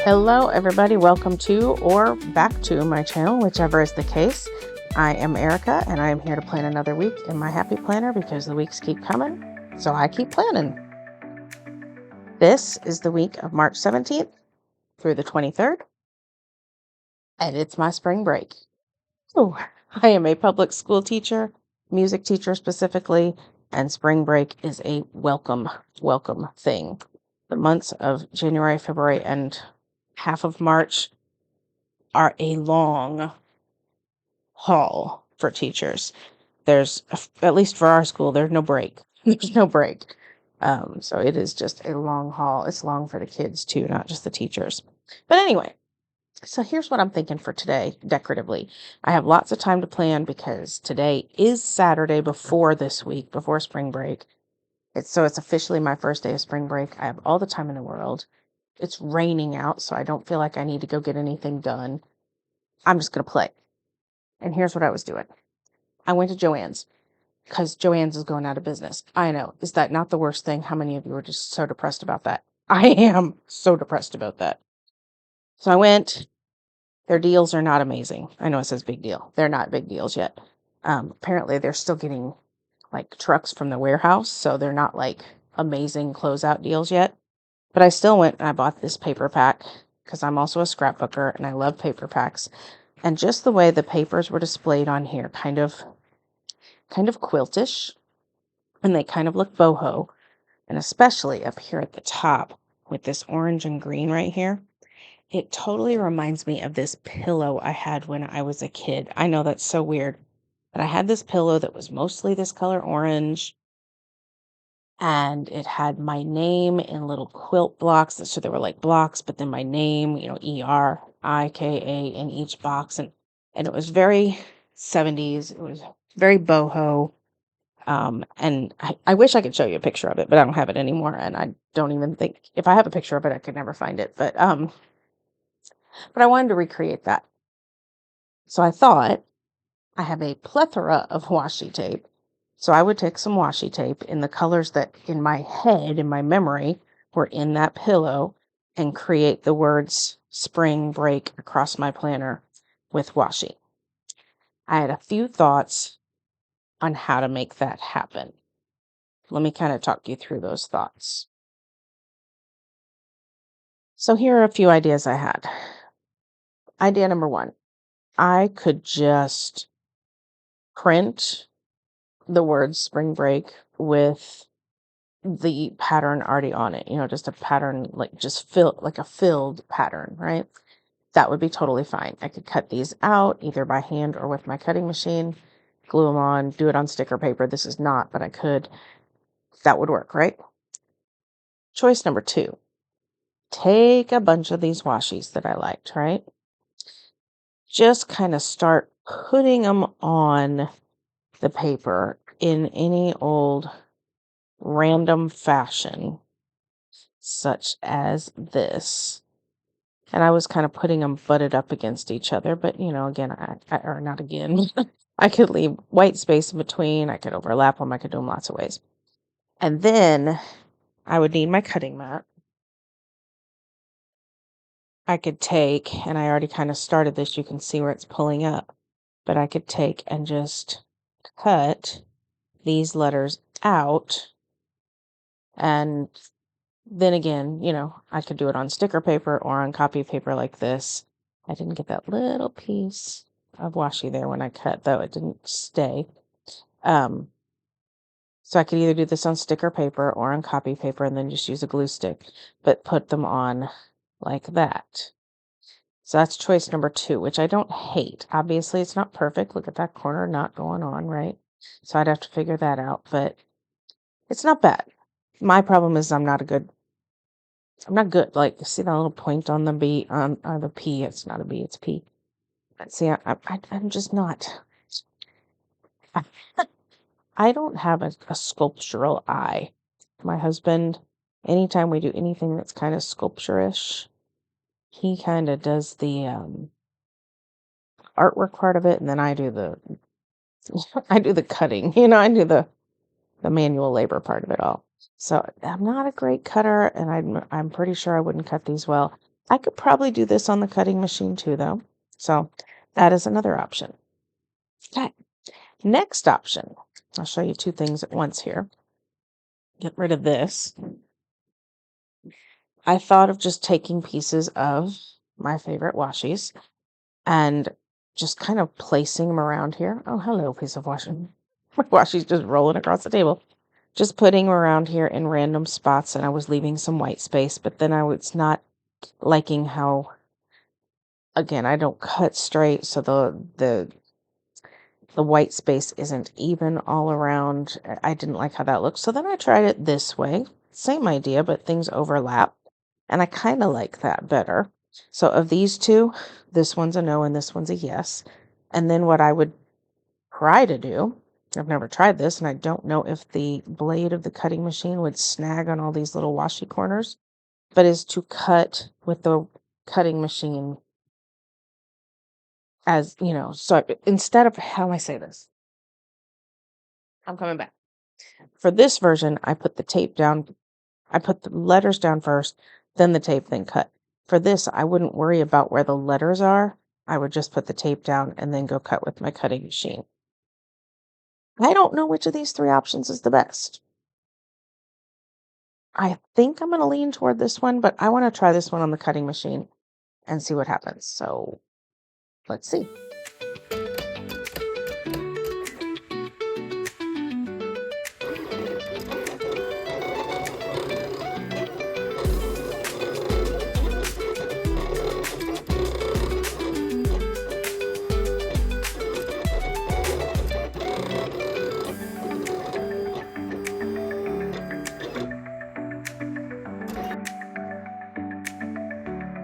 Hello, everybody. Welcome to or back to my channel, whichever is the case. I am Erica, and I am here to plan another week in my happy planner because the weeks keep coming, so I keep planning. This is the week of March 17th through the 23rd, and it's my spring break. Oh, I am a public school teacher, music teacher specifically, and spring break is a welcome thing. The months of January, February, and half of March are a long haul for teachers. There's, at least for our school, there's no break. There's no break. So it is just a long haul. It's long for the kids too, not just the teachers. But anyway, so here's what I'm thinking for today, decoratively. I have lots of time to plan because today is Saturday before this week, before spring break. It's officially my first day of spring break. I have all the time in the world. It's raining out, so I don't feel like I need to go get anything done. I'm just going to play. And here's what I was doing. I went to Joann's because Joann's is going out of business. I know. Is that not the worst thing? How many of you are just so depressed about that? I am so depressed about that. So I went. Their deals are not amazing. I know it says big deal. They're not big deals yet. Apparently, they're still getting like trucks from the warehouse, so they're not like amazing closeout deals yet. But I still went and I bought this paper pack because I'm also a scrapbooker and I love paper packs. And just the way the papers were displayed on here, kind of quiltish, and they kind of look boho, and especially up here at the top with this orange and green right here. It totally reminds me of this pillow I had when I was a kid. I know that's so weird, but I had this pillow that was mostly this color orange, and it had my name in little quilt blocks. So they were like blocks, but then my name, ERIKA in each box. And it was very 70s. It was very boho. And I wish I could show you a picture of it, but I don't have it anymore. And I don't even think if I have a picture of it, I could never find it. But I wanted to recreate that. So I thought I have a plethora of washi tape. So I would take some washi tape in the colors that in my head, in my memory, were in that pillow and create the words spring break across my planner with washi. I had a few thoughts on how to make that happen. Let me kind of talk you through those thoughts. So here are a few ideas I had. Idea number one, I could just print the words spring break with the pattern already on it, just a pattern, like just like a filled pattern, right? That would be totally fine. I could cut these out either by hand or with my cutting machine, glue them on, do it on sticker paper. This is not, but I could. That would work, right? Choice number two, take a bunch of these washies that I liked, right? Just kind of start putting them on the paper in any old random fashion, such as this. And I was kind of putting them butted up against each other, but again, or not again, I could leave white space in between. I could overlap them. I could do them lots of ways. And then I would need my cutting mat. I could take, and I already kind of started this, you can see where it's pulling up, but I could take and just cut these letters out. And then again, I could do it on sticker paper or on copy paper like this. I didn't get that little piece of washi there when I cut, though it didn't stay. So I could either do this on sticker paper or on copy paper and then just use a glue stick, but put them on like that. So that's choice number two, which I don't hate. Obviously, it's not perfect. Look at that corner not going on, right? So I'd have to figure that out, but it's not bad. My problem is I'm not good. Like, see that little point on the B, on the P? It's not a B, it's P. See, I'm just not. I don't have a sculptural eye. My husband, anytime we do anything that's kind of sculpturish, he kind of does the artwork part of it, and then I do the cutting. I do the manual labor part of it all. So I'm not a great cutter, and I'm pretty sure I wouldn't cut these well. I could probably do this on the cutting machine too, though. So that is another option. Okay. Next option. I'll show you two things at once here. Get rid of this. I thought of just taking pieces of my favorite washi's and just kind of placing them around here. Oh, hello, piece of washi. My washi's just rolling across the table. Just putting them around here in random spots, and I was leaving some white space, but then I was not liking how, again, I don't cut straight, so the white space isn't even all around. I didn't like how that looked. So then I tried it this way. Same idea, but things overlap. And I kind of like that better. So of these two, this one's a no and this one's a yes. And then what I would try to do, I've never tried this, and I don't know if the blade of the cutting machine would snag on all these little washi corners, but is to cut with the cutting machine as, so instead of, how do I say this? I'm coming back. For this version, I put the tape down. I put the letters down first, then the tape, then cut. For this, I wouldn't worry about where the letters are. I would just put the tape down and then go cut with my cutting machine. I don't know which of these three options is the best. I think I'm going to lean toward this one, but I want to try this one on the cutting machine and see what happens. So let's see.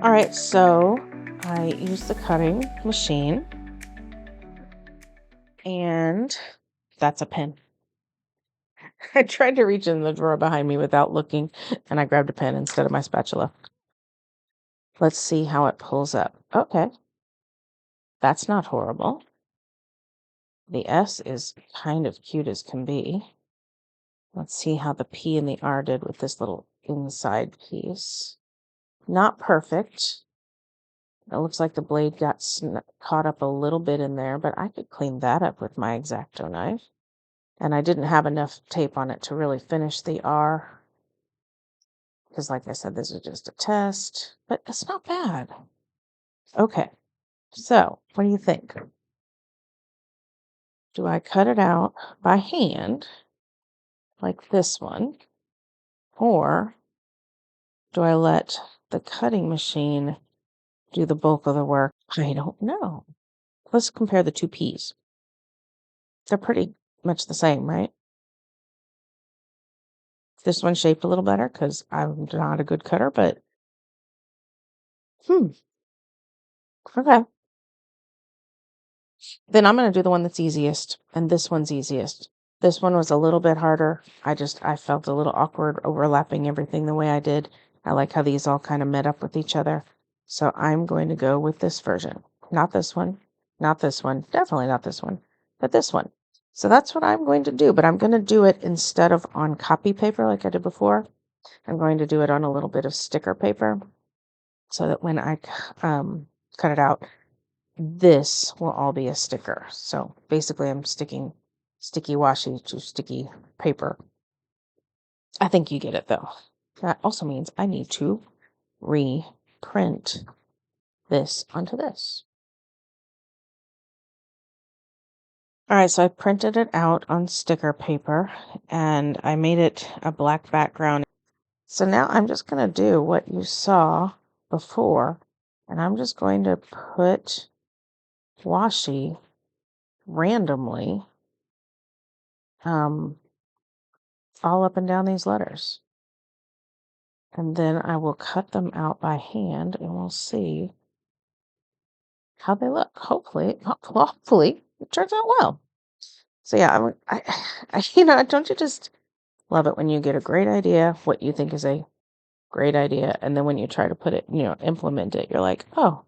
All right, so I used the cutting machine, and that's a pen. I tried to reach in the drawer behind me without looking, and I grabbed a pen instead of my spatula. Let's see how it pulls up. Okay, that's not horrible. The S is kind of cute as can be. Let's see how the P and the R did with this little inside piece. Not perfect. It looks like the blade got caught up a little bit in there, but I could clean that up with my X-Acto knife. And I didn't have enough tape on it to really finish the R. Because like I said, this is just a test, but it's not bad. Okay, so what do you think? Do I cut it out by hand, like this one, or do I let the cutting machine do the bulk of the work? I don't know. Let's compare the two P's. They're pretty much the same, right? This one's shaped a little better because I'm not a good cutter, but okay. Then I'm going to do the one that's easiest, and this one's easiest. This one was a little bit harder. I felt a little awkward overlapping everything the way I did. I like how these all kind of met up with each other. So I'm going to go with this version. Not this one, not this one, definitely not this one, but this one. So that's what I'm going to do, but I'm going to do it instead of on copy paper like I did before. I'm going to do it on a little bit of sticker paper so that when I cut it out, this will all be a sticker. So basically I'm sticking sticky washi to sticky paper. I think you get it though. That also means I need to reprint this onto this. All right, so I printed it out on sticker paper and I made it a black background. So now I'm just going to do what you saw before, and I'm just going to put washi randomly all up and down these letters. And then I will cut them out by hand and we'll see how they look. Hopefully it turns out well. So yeah, don't you just love it when you get a great idea, what you think is a great idea, and then when you try to put it, implement it, you're like, oh,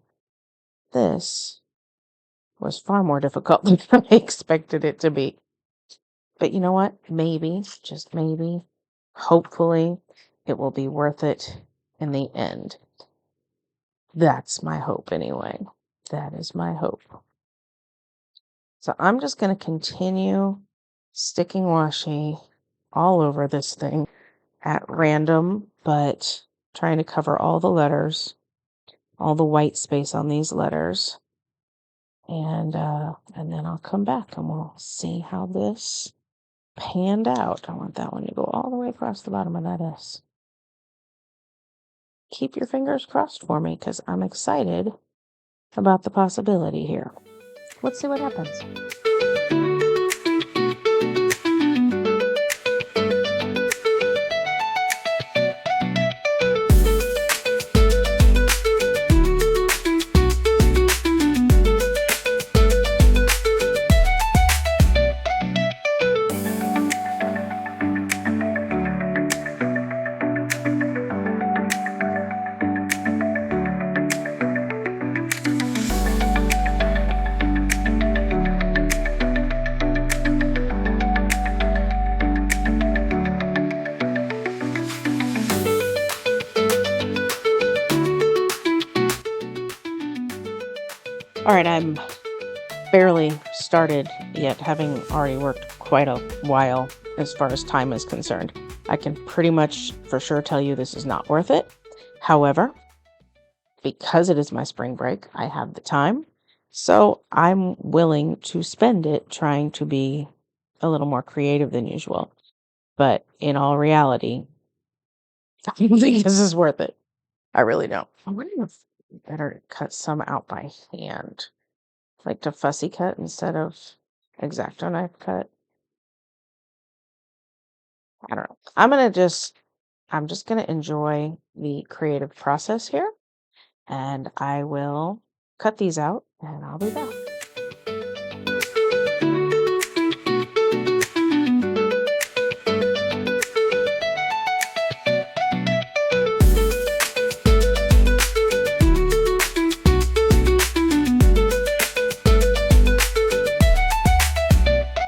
this was far more difficult than I expected it to be. But you know what? Maybe, just maybe, hopefully, it will be worth it in the end. That's my hope anyway. That is my hope. So I'm just going to continue sticking washi all over this thing at random, but trying to cover all the letters, all the white space on these letters. And then I'll come back and we'll see how this panned out. I want that one to go all the way across the bottom of that S. Keep your fingers crossed for me because I'm excited about the possibility here. Let's see what happens. All right, I'm barely started yet, having already worked quite a while as far as time is concerned. I can pretty much for sure tell you this is not worth it. However, because it is my spring break, I have the time, so I'm willing to spend it trying to be a little more creative than usual. But in all reality, I don't think this is worth it. I really don't. I wonder if better cut some out by hand, like to fussy cut instead of X-Acto knife cut. I don't know. I'm just gonna enjoy the creative process here, and I will cut these out and I'll be back.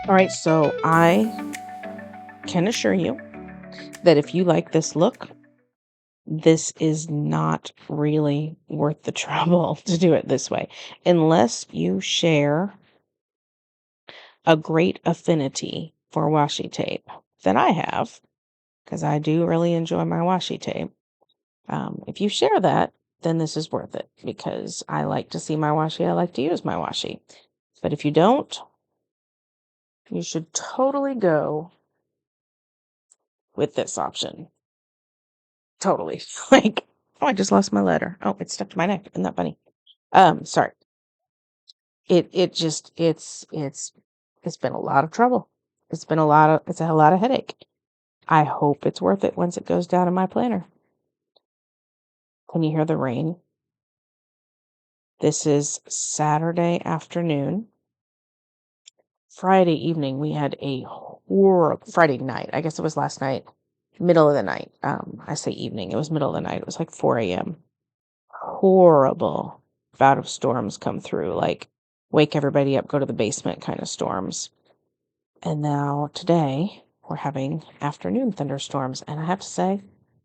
All right, so I can assure you that if you like this look, this is not really worth the trouble to do it this way, unless you share a great affinity for washi tape that I have, because I do really enjoy my washi tape. If you share that, then this is worth it, because I like to see my washi, I like to use my washi. But if you don't, you should totally go with this option. Totally. Like, oh, I just lost my letter. Oh, it stuck to my neck. Isn't that funny? Sorry. It's been a lot of trouble. It's a lot of headache. I hope it's worth it once it goes down in my planner. Can you hear the rain? This is Saturday afternoon. Friday evening, we had a horrible Friday night. I guess it was last night, middle of the night. I say evening. It was middle of the night. It was like 4 a.m. Horrible bout of storms come through, like wake everybody up, go to the basement kind of storms. And now today we're having afternoon thunderstorms. And I have to say,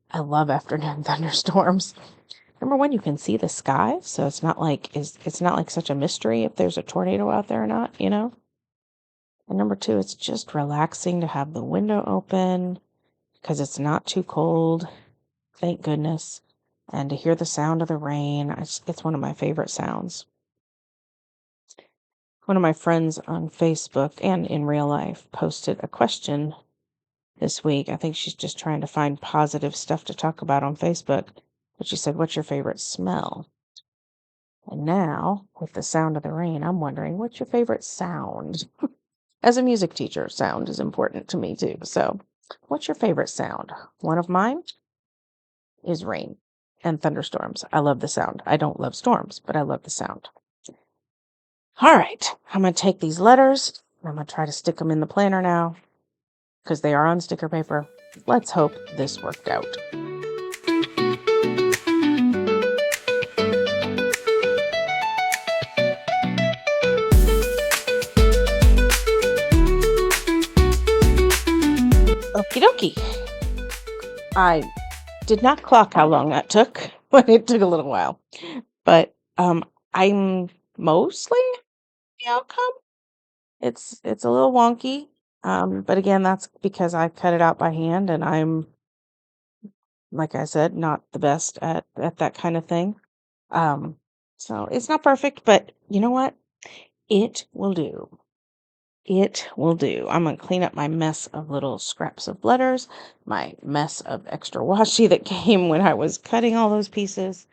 I love afternoon thunderstorms. Number one, you can see the sky, so it's not like such a mystery if there's a tornado out there or not, you know? And number two, it's just relaxing to have the window open because it's not too cold, thank goodness. And to hear the sound of the rain, it's one of my favorite sounds. One of my friends on Facebook and in real life posted a question this week. I think she's just trying to find positive stuff to talk about on Facebook. But she said, "What's your favorite smell?" And now, with the sound of the rain, I'm wondering, what's your favorite sound? As a music teacher, sound is important to me too. So, what's your favorite sound? One of mine is rain and thunderstorms. I love the sound. I don't love storms, but I love the sound. All right, I'm going to take these letters and I'm going to try to stick them in the planner now because they are on sticker paper. Let's hope this worked out. Okie dokie. I did not clock how long that took, but it took a little while. But I'm mostly the outcome. It's a little wonky. But again, that's because I cut it out by hand and I'm, like I said, not the best at that kind of thing. Um, so it's not perfect, but you know what? It will do. It will do. I'm gonna clean up my mess of little scraps of letters, my mess of extra washi that came when I was cutting all those pieces,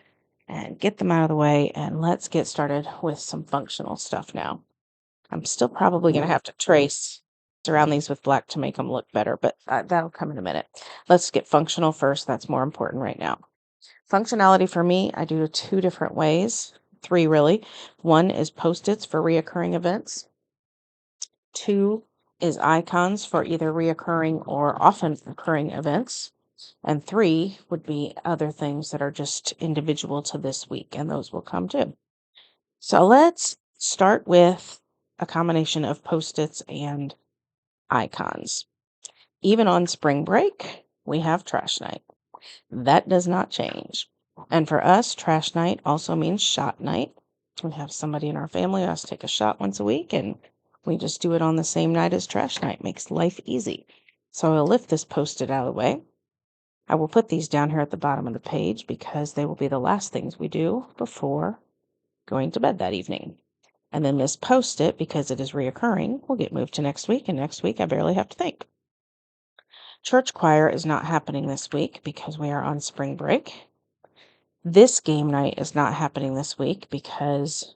and get them out of the way. And let's get started with some functional stuff now. I'm still probably going to have to trace around these with black to make them look better, but that'll come in a minute. Let's get functional first. That's more important right now. Functionality for me, I do two different ways, three really. One is post-its for reoccurring events. Two is icons for either reoccurring or often occurring events. And three would be other things that are just individual to this week, and those will come too. So let's start with a combination of post-its and icons. Even on spring break, we have trash night. That does not change. And for us, trash night also means shot night. We have somebody in our family who has to take a shot once a week, and we just do it on the same night as trash night. Makes life easy. So I'll lift this post-it out of the way. I will put these down here at the bottom of the page because they will be the last things we do before going to bed that evening. And then this post-it, because it is reoccurring, will get moved to next week, and next week I barely have to think. Church choir is not happening this week because we are on spring break. This game night is not happening this week because,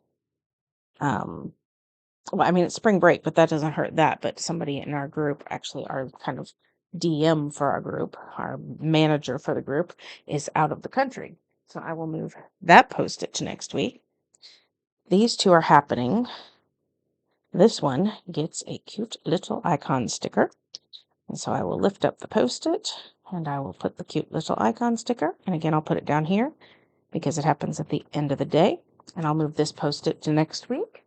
it's spring break, but that doesn't hurt that. But somebody in our group, actually our kind of DM for our group, our manager for the group, is out of the country. So I will move that post-it to next week. These two are happening. This one gets a cute little icon sticker. And so I will lift up the post-it and I will put the cute little icon sticker. And again, I'll put it down here because it happens at the end of the day. And I'll move this post-it to next week.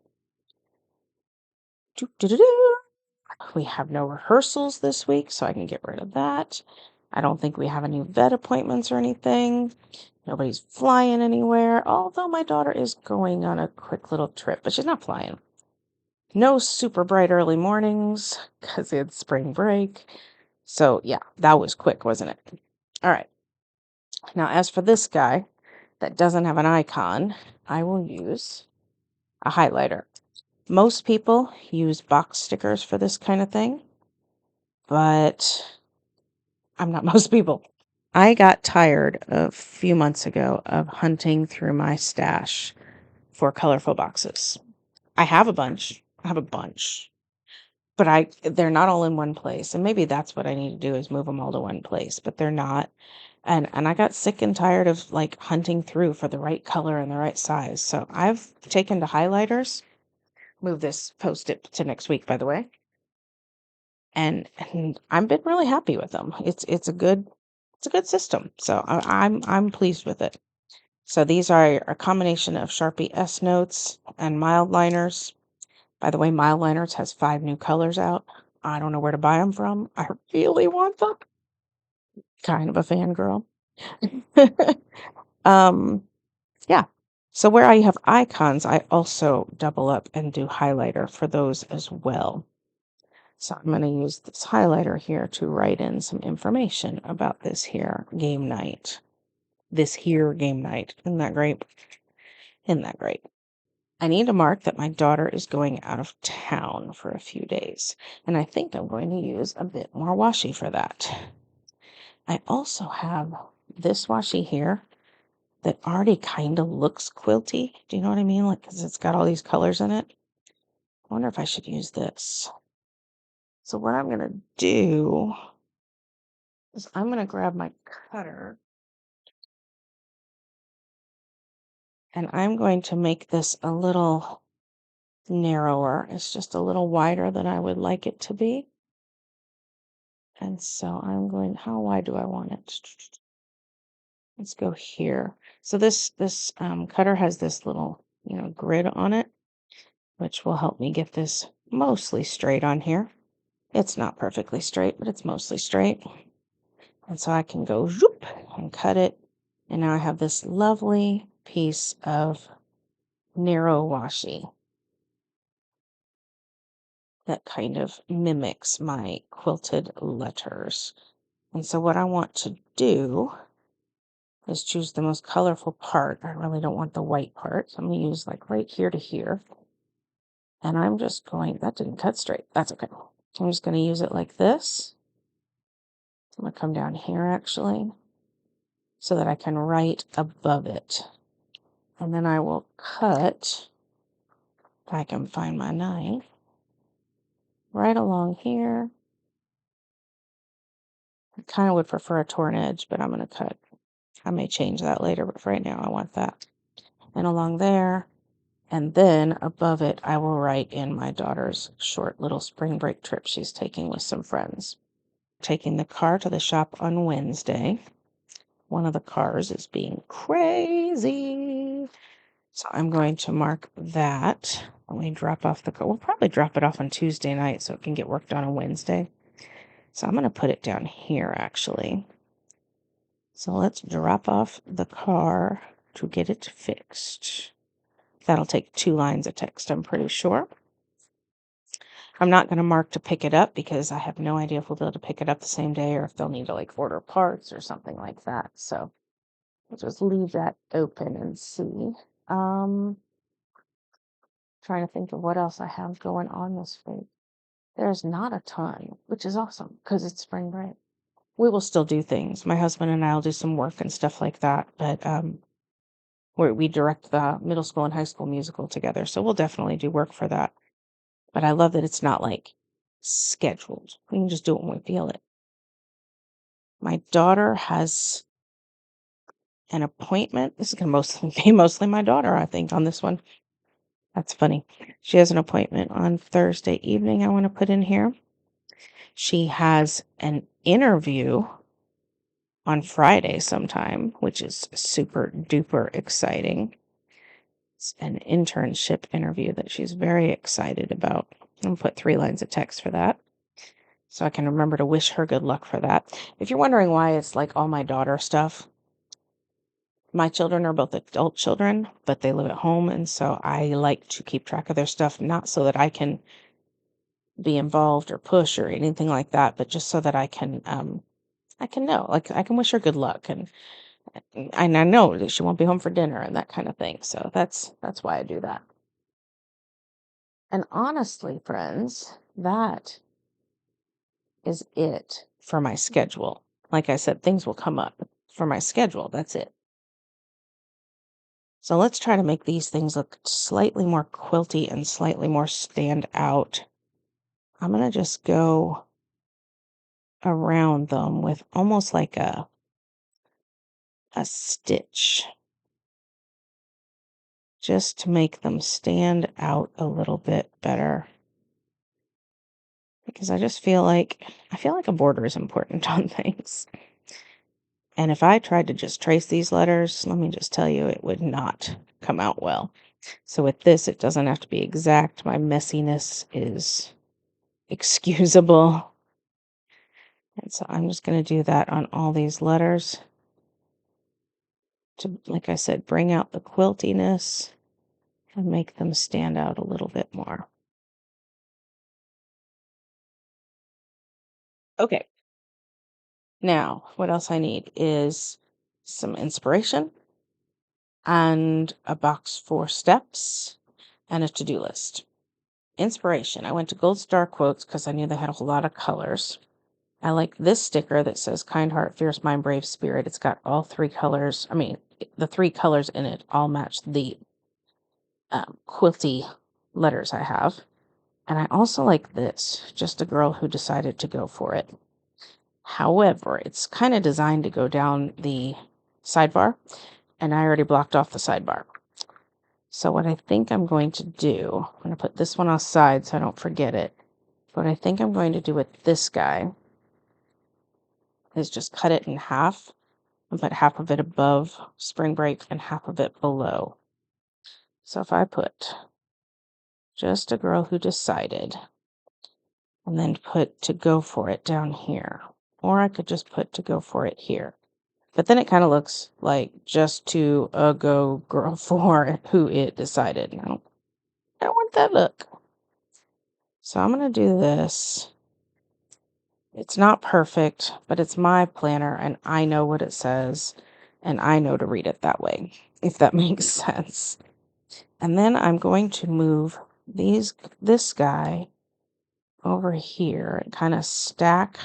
We have no rehearsals this week, so I can get rid of that. I don't think we have any vet appointments or anything. Nobody's flying anywhere, although my daughter is going on a quick little trip, but she's not flying. No super bright early mornings because it's spring break. So yeah, that was quick, wasn't it? All right. Now, as for this guy that doesn't have an icon, I will use a highlighter. Most people use box stickers for this kind of thing, but I'm not most people. I got tired a few months ago of hunting through my stash for colorful boxes. I have a bunch. But they're not all in one place. And maybe that's what I need to do is move them all to one place, but they're not. And I got sick and tired of like hunting through for the right color and the right size. So I've taken to highlighters. Move this post-it to next week, by the way. And I've been really happy with them. It's a good system. So I'm pleased with it. So these are a combination of Sharpie S notes and mild liners. By the way, mild liners has 5 new colors out. I don't know where to buy them from. I really want them. Kind of a fangirl. Yeah. So where I have icons, I also double up and do highlighter for those as well. So I'm going to use this highlighter here to write in some information about this here game night. This here game night. Isn't that great? Isn't that great? I need to mark that my daughter is going out of town for a few days, and I think I'm going to use a bit more washi for that. I also have this washi here that already kind of looks quilty. Do you know what I mean? Like, because it's got all these colors in it. I wonder if I should use this. So what I'm going to do is I'm going to grab my cutter and I'm going to make this a little narrower. It's just a little wider than I would like it to be. And so I'm going, how wide do I want it? Let's go here. So this cutter has this little, grid on it, which will help me get this mostly straight on here. It's not perfectly straight, but it's mostly straight. And so I can go zoop and cut it. And now I have this lovely piece of narrow washi that kind of mimics my quilted letters. And so what I want to do is choose the most colorful part. I really don't want the white part. So I'm going to use like right here to here. And I'm just going, that didn't cut straight. That's okay. I'm just going to use it like this. I'm going to come down here actually so that I can write above it. And then I will cut, if I can find my knife, right along here. I kind of would prefer a torn edge, but I'm going to cut. I may change that later, but for right now I want that. And along there, and then above it, I will write in my daughter's short little spring break trip she's taking with some friends. Taking the car to the shop on Wednesday. One of the cars is being crazy. So I'm going to mark that when we drop off the car. We'll probably drop it off on Tuesday night so it can get worked on Wednesday. So I'm going to put it down here actually. So let's drop off the car to get it fixed. That'll take 2 lines of text, I'm pretty sure. I'm not going to mark to pick it up because I have no idea if we'll be able to pick it up the same day or if they'll need to like order parts or something like that. So we'll just leave that open and see. Trying to think of what else I have going on this week. There's not a ton, which is awesome because it's spring break. We will still do things. My husband and I will do some work and stuff like that, but we direct the middle school and high school musical together, so we'll definitely do work for that. But I love that it's not like scheduled. We can just do it when we feel it. My daughter has an appointment. This is going to be mostly my daughter, I think, on this one. That's funny. She has an appointment on Thursday evening I want to put in here. She has an interview on Friday sometime, which is super duper exciting. It's an internship interview that she's very excited about. I'm going to put 3 lines of text for that so I can remember to wish her good luck for that. If you're wondering why it's like all my daughter stuff, my children are both adult children, but they live at home, and so I like to keep track of their stuff, not so that I can be involved or push or anything like that, but just so that I can know, like I can wish her good luck, and I know that she won't be home for dinner and that kind of thing. So that's why I do that. And honestly, friends, that is it for my schedule. Like I said, things will come up for my schedule. That's it. So let's try to make these things look slightly more quilty and slightly more stand out. I'm going to just go around them with almost like a stitch, just to make them stand out a little bit better. Because I feel like a border is important on things. And if I tried to just trace these letters, let me just tell you, it would not come out well. So with this, it doesn't have to be exact. My messiness is excusable. And so I'm just going to do that on all these letters to, like I said, bring out the quiltiness and make them stand out a little bit more. Okay. Now, what else I need is some inspiration and a box for steps and a to-do list. Inspiration. I went to Gold Star Quotes because I knew they had a whole lot of colors. I like this sticker that says Kind Heart, Fierce Mind, Brave Spirit. It's got all 3 colors. I mean, the 3 colors in it all match the quilty letters I have. And I also like this, Just a Girl Who Decided to Go for It. However, it's kind of designed to go down the sidebar, and I already blocked off the sidebar. So what I think I'm going to do, I'm going to put this one aside so I don't forget it. What I think I'm going to do with this guy is just cut it in half and put half of it above spring break and half of it below. So if I put Just a Girl Who Decided and then put To Go For It down here, or I could just put To Go For It here. But then it kind of looks like just to a go girl for who it decided. I don't want that look. So I'm going to do this. It's not perfect, but it's my planner and I know what it says and I know to read it that way, if that makes sense. And then I'm going to move this guy over here and kind of stack.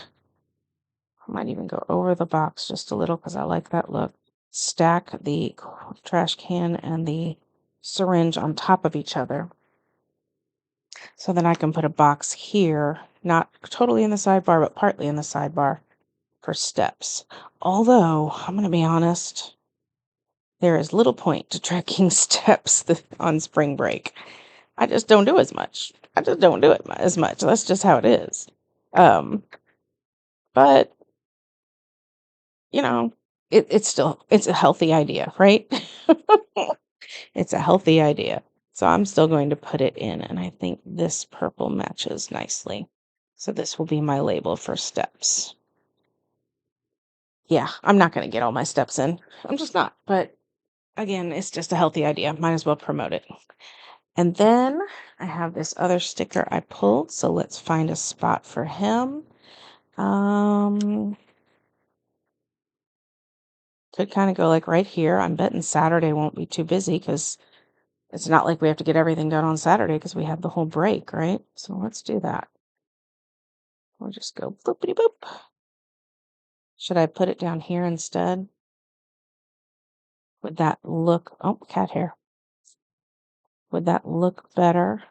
I might even go over the box just a little because I like that look. Stack the trash can and the syringe on top of each other. So then I can put a box here, not totally in the sidebar, but partly in the sidebar for steps. Although, I'm going to be honest, there is little point to tracking steps on spring break. I just don't do as much. I just don't do it as much. That's just how it is. But, it's a healthy idea, right? It's a healthy idea. So I'm still going to put it in, and I think this purple matches nicely. So this will be my label for steps. Yeah, I'm not going to get all my steps in. I'm just not. But again, it's just a healthy idea. Might as well promote it. And then I have this other sticker I pulled. So let's find a spot for him. Could kind of go like right here. I'm betting Saturday won't be too busy because it's not like we have to get everything done on Saturday because we have the whole break, right? So let's do that. We'll just go boopity boop. Should I put it down here instead? Would that look, oh, cat hair. Would that look better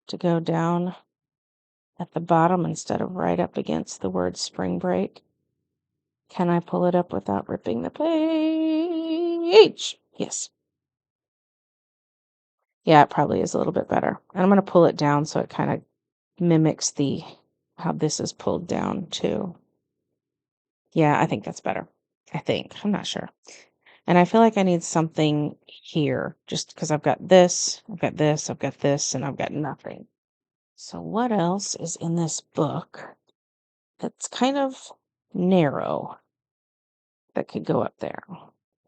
to go down at the bottom instead of right up against the word spring break? Can I pull it up without ripping the page? Yes. Yeah, it probably is a little bit better. And I'm going to pull it down so it kind of mimics how this is pulled down too. Yeah, I think that's better. I'm not sure. And I feel like I need something here just because I've got this, I've got this, I've got this, and I've got nothing. So what else is in this book that's kind of narrow that could go up there?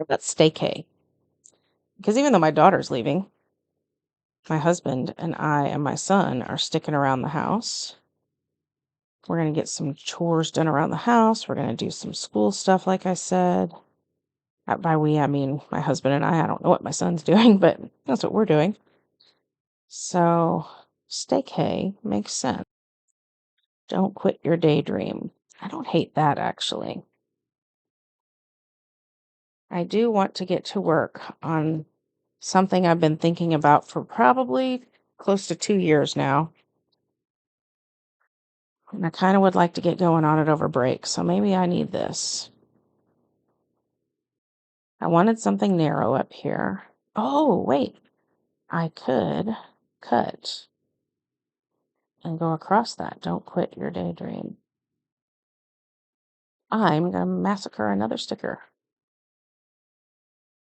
That's staycay. Because even though my daughter's leaving, my husband and I and my son are sticking around the house. We're going to get some chores done around the house. We're going to do some school stuff, like I said. By we, I mean my husband and I. I don't know what my son's doing, but that's what we're doing. So, staycay makes sense. Don't quit your daydream. I don't hate that, actually. I do want to get to work on something I've been thinking about for probably close to 2 years now. And I kind of would like to get going on it over break, so maybe I need this. I wanted something narrow up here. Oh, wait. I could cut and go across that. Don't quit your daydream. I'm going to massacre another sticker.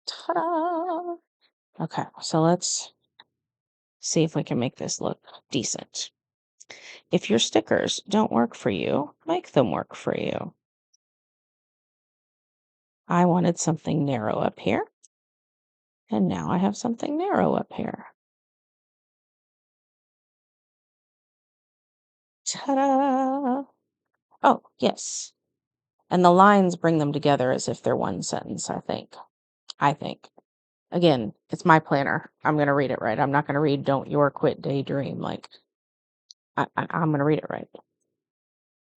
Ta-da! Okay, so let's see if we can make this look decent. If your stickers don't work for you, make them work for you. I wanted something narrow up here, and now I have something narrow up here. Ta-da! Oh, yes. And the lines bring them together as if they're one sentence, I think. Again, it's my planner. I'm going to read it right. I'm not going to read don't your quit daydream. Like, I'm going to read it right.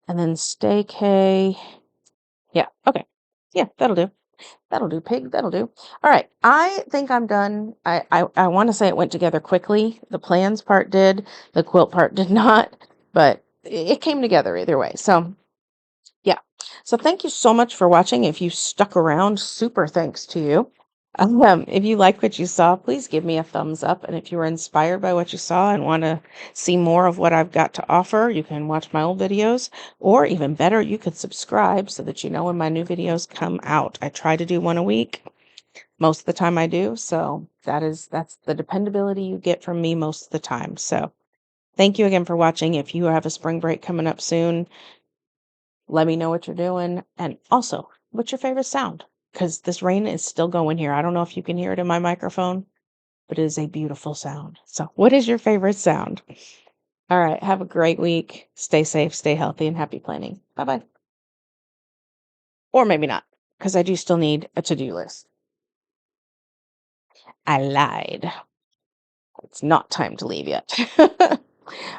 And then staycay. Yeah, okay. Yeah, that'll do. That'll do, pig. That'll do. All right. I think I'm done. I want to say it went together quickly. The plans part did. The quilt part did not. But it came together either way. So, yeah. So thank you so much for watching. If you stuck around, super thanks to you. If you like what you saw, please give me a thumbs up. And if you were inspired by what you saw and want to see more of what I've got to offer, you can watch my old videos, or even better, you could subscribe so that you know when my new videos come out. I try to do one a week. Most of the time I do. So that's the dependability you get from me most of the time. So thank you again for watching. If you have a spring break coming up soon, let me know what you're doing. And also, what's your favorite sound? Because this rain is still going here. I don't know if you can hear it in my microphone, but it is a beautiful sound. So, what is your favorite sound? All right. Have a great week. Stay safe, stay healthy, and happy planning. Bye bye. Or maybe not, because I do still need a to do list. I lied. It's not time to leave yet.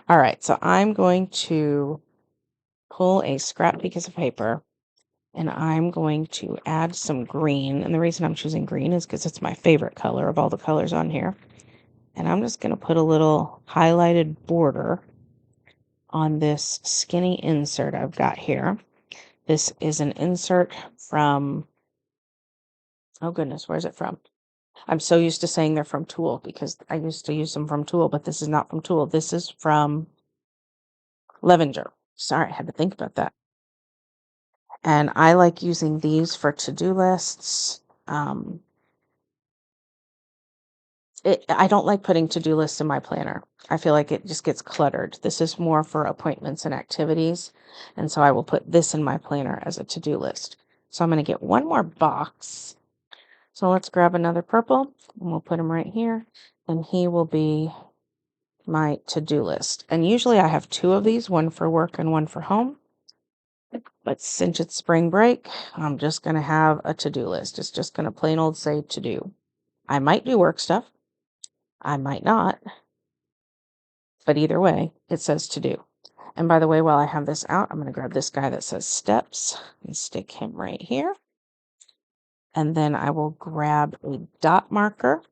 All right. So, I'm going to pull a scrap piece of paper and I'm going to add some green. And the reason I'm choosing green is because it's my favorite color of all the colors on here. And I'm just going to put a little highlighted border on this skinny insert I've got here. This is an insert from, oh goodness, where's it from? I'm so used to saying they're from Tool because I used to use them from Tool, but this is not from Tool. This is from Levenger. Sorry, I had to think about that. And I like using these for to-do lists. I don't like putting to-do lists in my planner. I feel like it just gets cluttered. This is more for appointments and activities. And so I will put this in my planner as a to-do list. So I'm going to get one more box. So let's grab another purple and we'll put him right here. And he will be my to-do list. And usually I have two of these, one for work and one for home. But since it's spring break, I'm just going to have a to-do list. It's just going to plain old say to do. I might do work stuff. I might not. But either way, it says to do. And by the way, while I have this out, I'm going to grab this guy that says steps and stick him right here. And then I will grab a dot marker.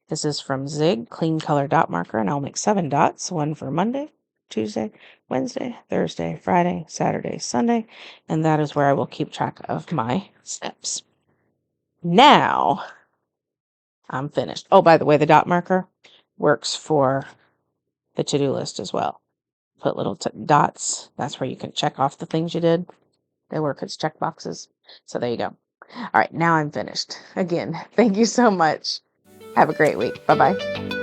This is from Zig, clean color dot marker, and I'll make 7 dots, one for Monday, Tuesday, Wednesday, Thursday, Friday, Saturday, Sunday, and that is where I will keep track of my steps. Now, I'm finished. Oh, by the way, the dot marker works for the to-do list as well. Put little dots. That's where you can check off the things you did. They work as check boxes. So there you go. All right, now I'm finished. Again, thank you so much. Have a great week. Bye-bye.